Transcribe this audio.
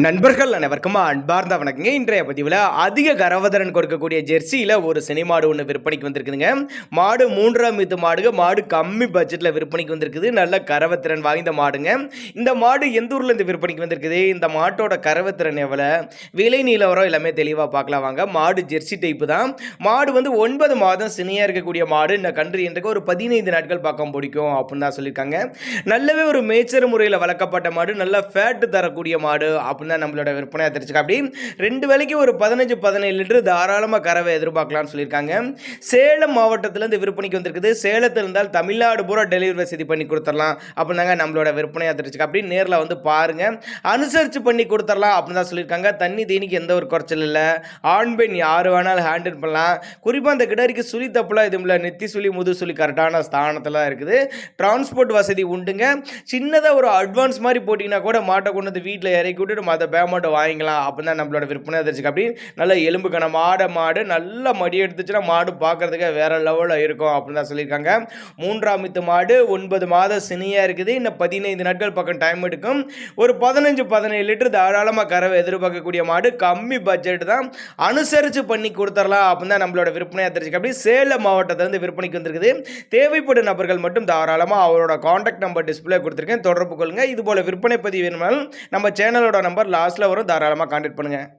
நண்பர்கள் அனைவருக்கும் அன்பார்ந்த வணக்கங்க. இன்றைய பதிவில் அதிக கரவதரன் கொடுக்கக்கூடிய ஜெர்சியில் ஒரு சினை மாடு ஒன்று விற்பனைக்கு வந்திருக்குதுங்க. மாடு 3ஆம் ஈத்து மாடுங்க. மாடு கம்மி பட்ஜெட்டில் விற்பனைக்கு வந்திருக்குது. நல்ல கரவத்திறன் வாய்ந்த மாடுங்க. இந்த மாடு எந்த ஊரில் இருந்து விற்பனைக்கு வந்திருக்குது, இந்த மாட்டோட கரவத்திறன் எவ்வளோ, விலை நிலவரம் எல்லாமே தெளிவாக பார்க்கலாம் வாங்க. மாடு ஜெர்சி டைப்பு தான். மாடு வந்து 9 மாதம் சினையாக இருக்கக்கூடிய மாடு. இந்த கன்று இன்றைக்கு ஒரு 15 நாட்கள் பக்கம் பிடிக்கும் அப்படின்னு தான் சொல்லியிருக்காங்க. நல்லவே ஒரு மேய்ச்சல் முறையில் வளர்க்கப்பட்ட மாடு, நல்ல ஃபேட்டு தரக்கூடிய மாடு தான் நம்மளோட விற்பனையாக தெரிஞ்சுக்க. அப்படி 2 வேளைக்கு ஒரு 15-17 லிட்டர் தாராளமாக கறவை எதிர்பார்க்கலாம்னு சொல்லியிருக்காங்க. சேலம் மாவட்டத்திலேருந்து விற்பனைக்கு வந்திருக்குது. சேலத்தில் இருந்தால் தமிழ்நாடு பூரா டெலிவரி வசதி பண்ணி கொடுத்துடலாம் அப்படின்னாங்க நம்மளோட விற்பனையாக தெரிஞ்சுக்க. அப்படி நேரில் வந்து பாருங்க, அனுசரித்து பண்ணி கொடுத்துடலாம் அப்படின்னு தான் சொல்லியிருக்காங்க. தண்ணி தீனிக்கு எந்த ஒரு குறைச்சல் இல்லை. ஆண் பெண் யார் வேணாலும் ஹேண்டில் பண்ணலாம். குறிப்பாக அந்த கிடாரிக்கு சுழி தப்புலாம் எதுவும் இல்லை. நெத்தி சுழி முது சுழி கரெக்டான ஸ்தானத்தில் தான் இருக்குது. டிரான்ஸ்போர்ட் வசதி உண்டுங்க. சின்னதாக ஒரு அட்வான்ஸ் மாதிரி போட்டிங்கன்னா கூட மாட்டை கொண்டு வந்து வீட்டில் இறக்கி விட்டுட்டு மற்ற பேமெண்ட் வாங்கிக்கலாம் அப்படின்னு தான் நம்மளோட விற்பனை தெரிஞ்சுக்க. அப்படி நல்ல எலும்புக்கான மாடு நல்ல மடி எடுத்துச்சுன்னா மாடு பார்க்கறதுக்கு வேற லெவலில் இருக்கும் அப்படின்னு தான் சொல்லியிருக்காங்க. 3ஆம் ஈத்து மாடு 9 மாதம் சினியாக இருக்குது. இன்னும் 15 நாட்கள் பக்கம் டைம் எடுக்கும். ஒரு 15-17 லிட்டர் தாராளமாக கறவை எதிர்பார்க்கக்கூடிய மாடு. கம்மி பட்ஜெட் தான், அனுசரித்து பண்ணி கொடுத்துடலாம் அப்படின்னு தான் நம்மளோட விற்பனையாக தெரிஞ்சுக்க. அப்படி சேலம் மாவட்டத்திலிருந்து விற்பனைக்கு வந்திருக்குது. தேவைப்படும் நபர்கள் மட்டும் தாராளமாக அவரோட கான்டாக்ட் நம்பர் டிஸ்பிளே கொடுத்துருக்கேன், தொடர்பு கொள்ளுங்க. இது போல விற்பனை பதிவு வேணும்னாலும் நம்ம சேனலோட நம்பர் லாஸ்ட்டில் வரும், தாராளமாக கான்டாக்ட் பண்ணுங்கள்.